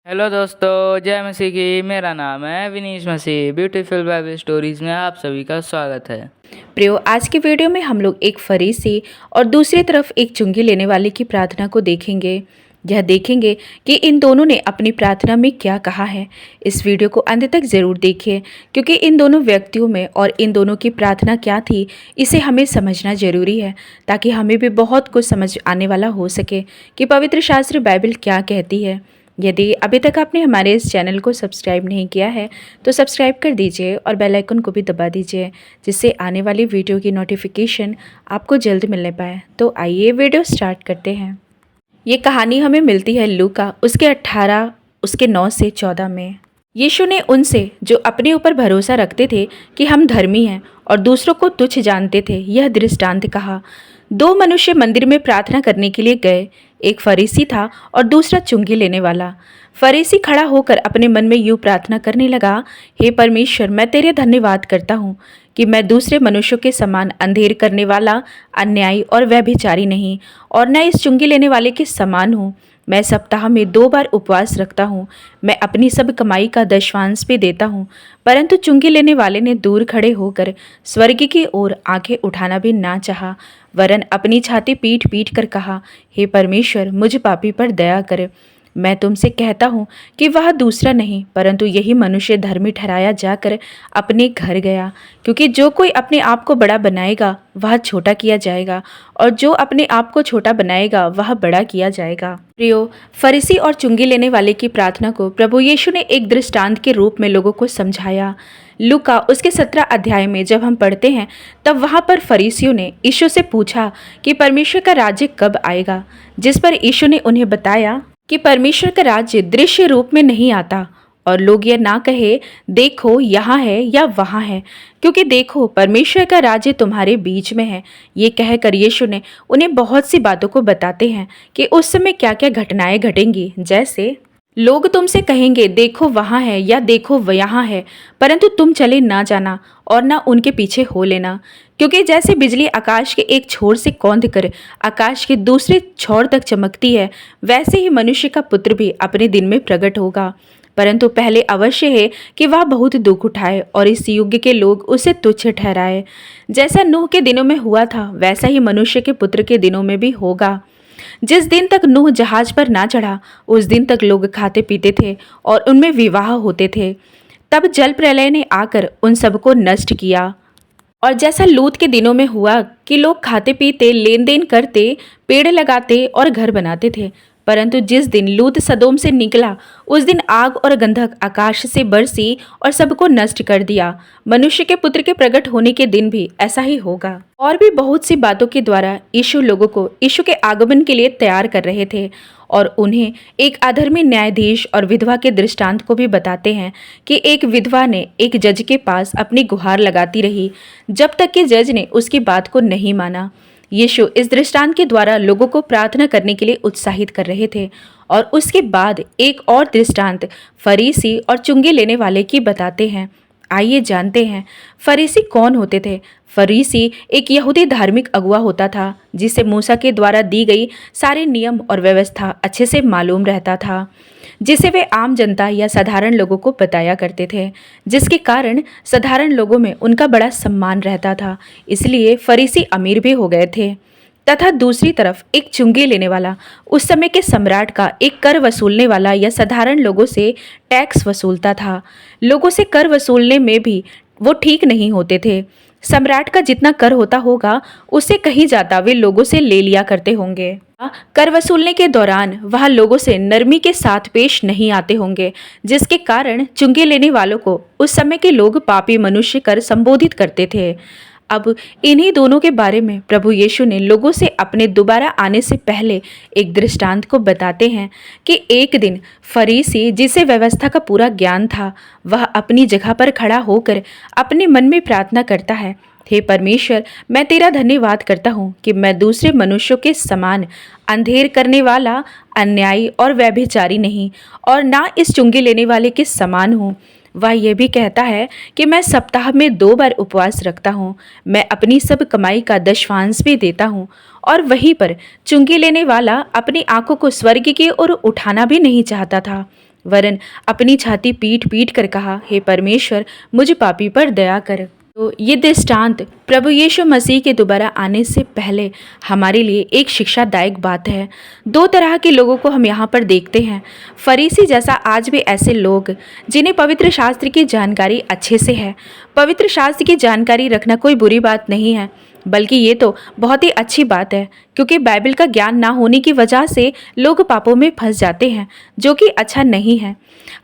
Hello दोस्तों, जय मसीह की। मेरा नाम है विनीश मसीह। ब्यूटीफुल बाइबल स्टोरीज में आप सभी का स्वागत है। प्रियो, आज के वीडियो में हम लोग एक फरीसी और दूसरी तरफ एक चुंगी लेने वाले की प्रार्थना को देखेंगे। यह देखेंगे कि इन दोनों ने अपनी प्रार्थना में क्या कहा है। इस वीडियो को अंत तक ज़रूर देखिए, क्योंकि इन दोनों व्यक्तियों में और इन दोनों की प्रार्थना क्या थी इसे हमें समझना ज़रूरी है, ताकि हमें भी बहुत कुछ समझ आने वाला हो सके कि पवित्र शास्त्र बाइबल क्या कहती है। यदि अभी तक आपने हमारे इस चैनल को सब्सक्राइब नहीं किया है तो सब्सक्राइब कर दीजिए और बेल आइकन को भी दबा दीजिए, जिससे आने वाली वीडियो की नोटिफिकेशन आपको जल्द मिलने पाए। तो आइए वीडियो स्टार्ट करते हैं। ये कहानी हमें मिलती है लूका उसके 18 उसके 9 से 14 में। यीशु ने उनसे जो अपने ऊपर भरोसा रखते थे कि हम धर्मी हैं और दूसरों को तुच्छ जानते थे, यह दृष्टांत कहा। दो मनुष्य मंदिर में प्रार्थना करने के लिए गए। एक फरीसी था और दूसरा चुंगी लेने वाला। फरीसी खड़ा होकर अपने मन में यूं प्रार्थना करने लगा, हे परमेश्वर, मैं तेरे धन्यवाद करता हूँ कि मैं दूसरे मनुष्यों के समान अंधेर करने वाला, अन्यायी और व्यभिचारी नहीं, और न इस चुंगी लेने वाले के समान हूँ। मैं सप्ताह में 2 बार उपवास रखता हूँ। मैं अपनी सब कमाई का दशवांश भी देता हूँ। परंतु चुंगी लेने वाले ने दूर खड़े होकर स्वर्ग की ओर आंखें उठाना भी ना चाहा, वरन अपनी छाती पीट पीट कर कहा, हे परमेश्वर, मुझ पापी पर दया कर। मैं तुमसे कहता हूँ कि वह दूसरा नहीं, परंतु यही मनुष्य धर्मी ठहराया जाकर अपने घर गया। क्योंकि जो कोई अपने आप को बड़ा बनाएगा वह छोटा किया जाएगा, और जो अपने आप को छोटा बनाएगा वह बड़ा किया जाएगा। प्रियो, फरीसी और चुंगी लेने वाले की प्रार्थना को प्रभु यीशु ने एक दृष्टांत के रूप में लोगों को समझाया। लूका उसके 17 अध्याय में जब हम पढ़ते हैं, तब वहाँ पर फरीसियों ने यीशु से पूछा कि परमेश्वर का राज्य कब आएगा, जिस पर यीशु ने उन्हें बताया कि परमेश्वर का राज्य दृश्य रूप में नहीं आता, और लोग यह ना कहे देखो यहाँ है या वहाँ है, क्योंकि देखो परमेश्वर का राज्य तुम्हारे बीच में है। ये कहकर यीशु ने उन्हें बहुत सी बातों को बताते हैं कि उस समय क्या क्या घटनाएं घटेंगी। जैसे लोग तुमसे कहेंगे देखो वहाँ है या देखो यहाँ है, परंतु तुम चले ना जाना और ना उनके पीछे हो लेना। क्योंकि जैसे बिजली आकाश के एक छोर से कौंध कर आकाश के दूसरे छोर तक चमकती है, वैसे ही मनुष्य का पुत्र भी अपने दिन में प्रकट होगा। परंतु पहले अवश्य है कि वह बहुत दुख उठाए और इस युग के लोग उसे तुच्छ ठहराए। जैसा नूह के दिनों में हुआ था, वैसा ही मनुष्य के पुत्र के दिनों में भी होगा। जिस दिन तक नूह जहाज पर ना चढ़ा, उस दिन तक लोग खाते पीते थे और उनमें विवाह होते थे। तब जल प्रलय ने आकर उन सबको नष्ट किया। और जैसा लूत के दिनों में हुआ कि लोग खाते पीते, लेन देन करते, पेड़ लगाते और घर बनाते थे। परंतु जिस दिन लूत सदोम से निकला, उस दिन आग और गंधक आकाश से बरसी और सबको नष्ट कर दिया। मनुष्य के पुत्र के प्रकट होने के दिन भी ऐसा ही होगा। और भी बहुत सी बातों के द्वारा यीशु लोगों को यीशु के आगमन के लिए तैयार कर रहे थे, और उन्हें एक अधर्मी न्यायाधीश और विधवा के दृष्टांत को भी बताते हैं कि एक विधवा ने एक जज के पास अपनी गुहार लगाती रही, जब तक कि जज ने उसकी बात को नहीं माना। यीशु इस दृष्टांत के द्वारा लोगों को प्रार्थना करने के लिए उत्साहित कर रहे थे। और उसके बाद एक और दृष्टांत फरीसी और चुंगी लेने वाले की बताते हैं। आइए जानते हैं फरीसी कौन होते थे। फरीसी एक यहूदी धार्मिक अगुवा होता था, जिसे मूसा के द्वारा दी गई सारे नियम और व्यवस्था अच्छे से मालूम रहता था, जिसे वे आम जनता या साधारण लोगों को बताया करते थे, जिसके कारण साधारण लोगों में उनका बड़ा सम्मान रहता था। इसलिए फरीसी अमीर भी हो गए थे। तथा दूसरी तरफ एक चुंगी लेने वाला उस समय के सम्राट का एक कर वसूलने वाला या साधारण लोगों से टैक्स वसूलता था। लोगों से कर वसूलने में भी वो ठीक नहीं होते थे। सम्राट का जितना कर होता होगा, उससे कहीं ज्यादा वे लोगों से ले लिया करते होंगे। कर वसूलने के दौरान वह लोगों से नरमी के साथ पेश नहीं आते होंगे, जिसके कारण चुंगी लेने वालों को उस समय के लोग पापी मनुष्य कर संबोधित करते थे। अब इन्हीं दोनों के बारे में प्रभु यीशु ने लोगों से अपने दोबारा आने से पहले एक दृष्टांत को बताते हैं कि एक दिन फरीसी, जिसे व्यवस्था का पूरा ज्ञान था, वह अपनी जगह पर खड़ा होकर अपने मन में प्रार्थना करता है, हे परमेश्वर, मैं तेरा धन्यवाद करता हूँ कि मैं दूसरे मनुष्यों के समान अंधेर करने वाला, अन्यायी और व्यभिचारी नहीं, और ना इस चुंगी लेने वाले के समान हूँ। वह यह भी कहता है कि मैं सप्ताह में 2 बार उपवास रखता हूँ। मैं अपनी सब कमाई का दशवांश भी देता हूँ। और वहीं पर चुंगी लेने वाला अपनी आंखों को स्वर्ग की ओर उठाना भी नहीं चाहता था, वरन अपनी छाती पीट पीट कर कहा, हे परमेश्वर, मुझ पापी पर दया कर। तो ये दृष्टांत प्रभु यीशु मसीह के दोबारा आने से पहले हमारे लिए एक शिक्षादायक बात है। दो तरह के लोगों को हम यहाँ पर देखते हैं। फरीसी जैसा आज भी ऐसे लोग जिन्हें पवित्र शास्त्र की जानकारी अच्छे से है। पवित्र शास्त्र की जानकारी रखना कोई बुरी बात नहीं है, बल्कि ये तो बहुत ही अच्छी बात है, क्योंकि बाइबल का ज्ञान ना होने की वजह से लोग पापों में फंस जाते हैं, जो कि अच्छा नहीं है।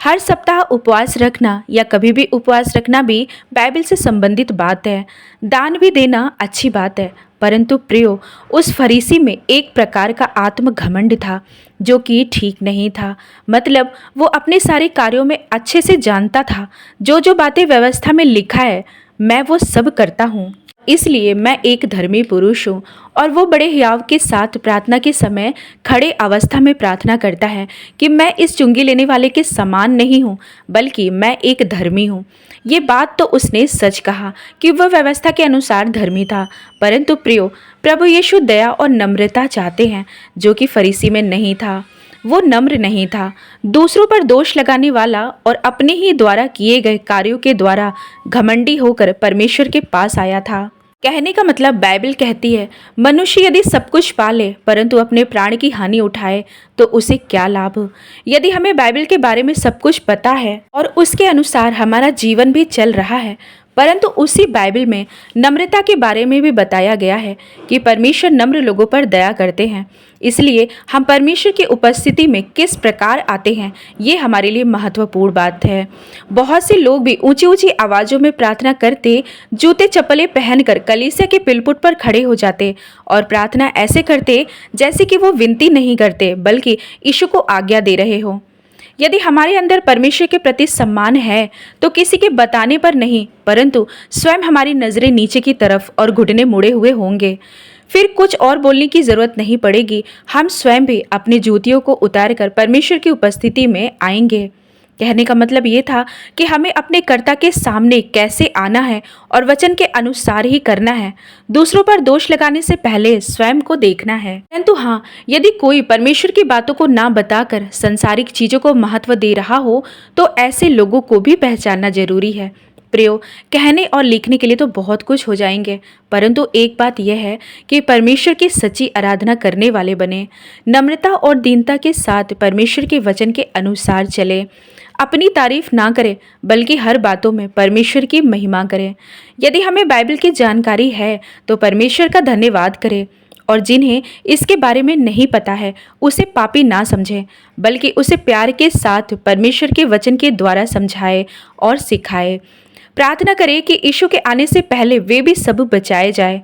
हर सप्ताह उपवास रखना या कभी भी उपवास रखना भी बाइबल से संबंधित बात है। दान भी देना अच्छी बात है, परंतु प्रियो, उस फरीसी में एक प्रकार का आत्म घमंड था जो कि ठीक नहीं था। मतलब वो अपने सारे कार्यों में अच्छे से जानता था, जो जो बातें व्यवस्था में लिखा है मैं वो सब करता हूँ, इसलिए मैं एक धर्मी पुरुष हूँ। और वो बड़े हियाव के साथ प्रार्थना के समय खड़े अवस्था में प्रार्थना करता है कि मैं इस चुंगी लेने वाले के समान नहीं हूँ, बल्कि मैं एक धर्मी हूँ। ये बात तो उसने सच कहा कि वह व्यवस्था के अनुसार धर्मी था, परंतु प्रियो, प्रभु यीशु दया और नम्रता चाहते हैं, जो कि फरीसी में नहीं था। वो नम्र नहीं था, दूसरों पर दोष लगाने वाला और अपने ही द्वारा किए गए कार्यों के द्वारा घमंडी होकर परमेश्वर के पास आया था। कहने का मतलब बाइबल कहती है, मनुष्य यदि सब कुछ पाले परंतु अपने प्राण की हानि उठाए तो उसे क्या लाभ। यदि हमें बाइबल के बारे में सब कुछ पता है और उसके अनुसार हमारा जीवन भी चल रहा है, परंतु उसी बाइबल में नम्रता के बारे में भी बताया गया है कि परमेश्वर नम्र लोगों पर दया करते हैं। इसलिए हम परमेश्वर की उपस्थिति में किस प्रकार आते हैं, ये हमारे लिए महत्वपूर्ण बात है। बहुत से लोग भी ऊंची ऊंची आवाज़ों में प्रार्थना करते, जूते चप्पलें पहनकर कलीसिया के पिलपुट पर खड़े हो जाते और प्रार्थना ऐसे करते जैसे कि वो विनती नहीं करते, बल्कि यीशु को आज्ञा दे रहे हो। यदि हमारे अंदर परमेश्वर के प्रति सम्मान है तो किसी के बताने पर नहीं, परंतु स्वयं हमारी नजरें नीचे की तरफ और घुटने मुड़े हुए होंगे। फिर कुछ और बोलने की जरूरत नहीं पड़ेगी, हम स्वयं भी अपनी जूतियों को उतारकर परमेश्वर की उपस्थिति में आएंगे। कहने का मतलब ये था कि हमें अपने कर्ता के सामने कैसे आना है और वचन के अनुसार ही करना है। दूसरों पर दोष लगाने से पहले स्वयं को देखना है। परंतु हाँ, यदि कोई परमेश्वर की बातों को ना बताकर संसारिक चीजों को महत्व दे रहा हो तो ऐसे लोगों को भी पहचानना जरूरी है। प्रियो, कहने और लिखने के लिए तो बहुत कुछ हो जाएंगे, परंतु एक बात यह है कि परमेश्वर की सच्ची आराधना करने वाले बने, नम्रता और दीनता के साथ परमेश्वर के वचन के अनुसार चले, अपनी तारीफ ना करें बल्कि हर बातों में परमेश्वर की महिमा करें। यदि हमें बाइबल की जानकारी है तो परमेश्वर का धन्यवाद करें, और जिन्हें इसके बारे में नहीं पता है उसे पापी ना समझें, बल्कि उसे प्यार के साथ परमेश्वर के वचन के द्वारा समझाए और सिखाए। प्रार्थना करें कि यीशु के आने से पहले वे भी सब बचाए जाए।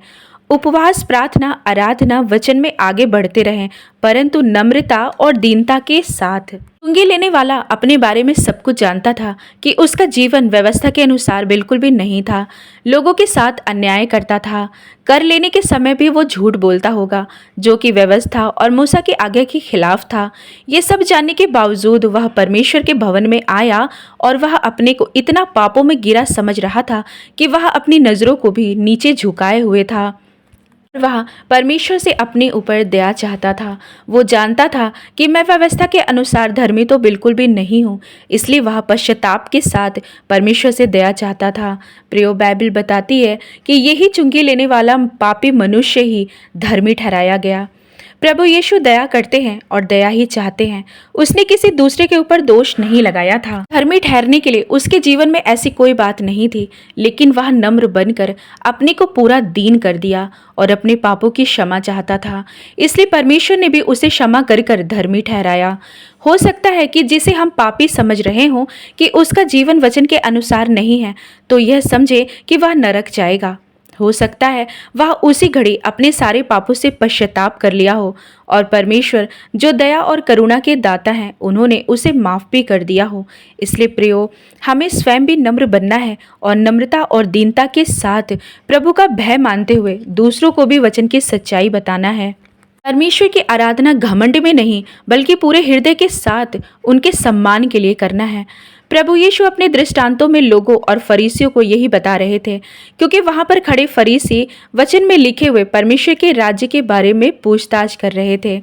उपवास, प्रार्थना, आराधना, वचन में आगे बढ़ते रहें, परंतु नम्रता और दीनता के साथ। चुंगी लेने वाला अपने बारे में सब कुछ जानता था कि उसका जीवन व्यवस्था के अनुसार बिल्कुल भी नहीं था, लोगों के साथ अन्याय करता था। कर लेने के समय भी वो झूठ बोलता होगा, जो कि व्यवस्था और मूसा की आज्ञा के खिलाफ था। ये सब जानने के बावजूद वह परमेश्वर के भवन में आया और वह अपने को इतना पापों में गिरा समझ रहा था कि वह अपनी नज़रों को भी नीचे झुकाए हुए था। वह परमेश्वर से अपने ऊपर दया चाहता था। वो जानता था कि मैं व्यवस्था के अनुसार धर्मी तो बिल्कुल भी नहीं हूँ, इसलिए वह पश्चाताप के साथ परमेश्वर से दया चाहता था। प्रियो, बाइबल बताती है कि यही चुंगी लेने वाला पापी मनुष्य ही धर्मी ठहराया गया। प्रभु यीशु दया करते हैं और दया ही चाहते हैं। उसने किसी दूसरे के ऊपर दोष नहीं लगाया था। धर्मी ठहरने के लिए उसके जीवन में ऐसी कोई बात नहीं थी, लेकिन वह नम्र बनकर अपने को पूरा दीन कर दिया और अपने पापों की क्षमा चाहता था। इसलिए परमेश्वर ने भी उसे क्षमा कर कर धर्मी ठहराया। हो सकता है कि जिसे हम पापी समझ रहे हों कि उसका जीवन वचन के अनुसार नहीं है, तो यह समझे कि वह नरक जाएगा। हो सकता है वह उसी घड़ी अपने सारे पापों से पश्चाताप कर लिया हो और परमेश्वर जो दया और करुणा के दाता हैं, उन्होंने उसे माफ़ भी कर दिया हो। इसलिए प्रियो, हमें स्वयं भी नम्र बनना है और नम्रता और दीनता के साथ प्रभु का भय मानते हुए दूसरों को भी वचन की सच्चाई बताना है। परमेश्वर की आराधना घमंड में नहीं, बल्कि पूरे हृदय के साथ उनके सम्मान के लिए करना है। प्रभु यीशु अपने दृष्टांतों में लोगों और फरीसियों को यही बता रहे थे, क्योंकि वहां पर खड़े फरीसी वचन में लिखे हुए परमेश्वर के राज्य के बारे में पूछताछ कर रहे थे।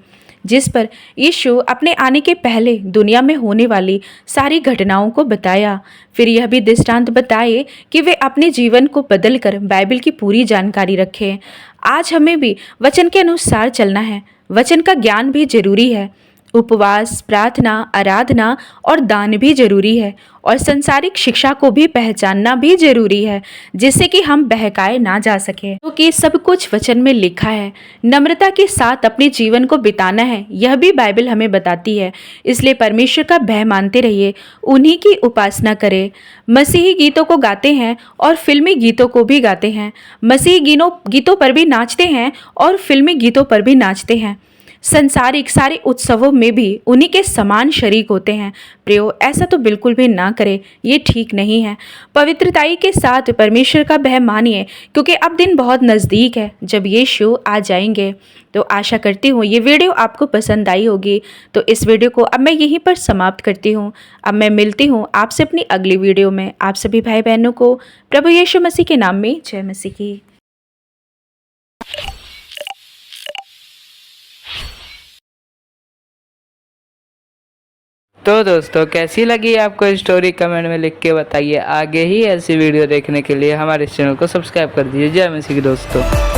जिस पर यीशु अपने आने के पहले दुनिया में होने वाली सारी घटनाओं को बताया। फिर यह भी दृष्टांत बताए कि वे अपने जीवन को बदलकर बाइबल की पूरी जानकारी रखें। आज हमें भी वचन के अनुसार चलना है। वचन का ज्ञान भी जरूरी है। उपवास, प्रार्थना, आराधना और दान भी जरूरी है और संसारिक शिक्षा को भी पहचानना भी जरूरी है, जिससे कि हम बहकाए ना जा सके, क्योंकि सब कुछ वचन में लिखा है। नम्रता के साथ अपने जीवन को बिताना है, यह भी बाइबल हमें बताती है। इसलिए परमेश्वर का भय मानते रहिए, उन्हीं की उपासना करें। मसीही गीतों को गाते हैं और फिल्मी गीतों को भी गाते हैं। मसीही गीतों पर भी नाचते हैं और फिल्मी गीतों पर भी नाचते हैं। संसारिक सारे उत्सवों में भी उन्हीं के समान शरीक होते हैं। प्रियो, ऐसा तो बिल्कुल भी ना करें, ये ठीक नहीं है। पवित्रताई के साथ परमेश्वर का भय मानिए, क्योंकि अब दिन बहुत नज़दीक है जब यीशु आ जाएंगे। तो आशा करती हूँ ये वीडियो आपको पसंद आई होगी। तो इस वीडियो को अब मैं यहीं पर समाप्त करती हूँ। अब मैं मिलती हूँ आपसे अपनी अगली वीडियो में। आप सभी भाई बहनों को प्रभु यीशु मसीह के नाम में जय मसीह की। तो दोस्तों, कैसी लगी आपको स्टोरी कमेंट में लिख के बताइए। आगे ही ऐसी वीडियो देखने के लिए हमारे चैनल को सब्सक्राइब कर दीजिए। जय मसीह की दोस्तों।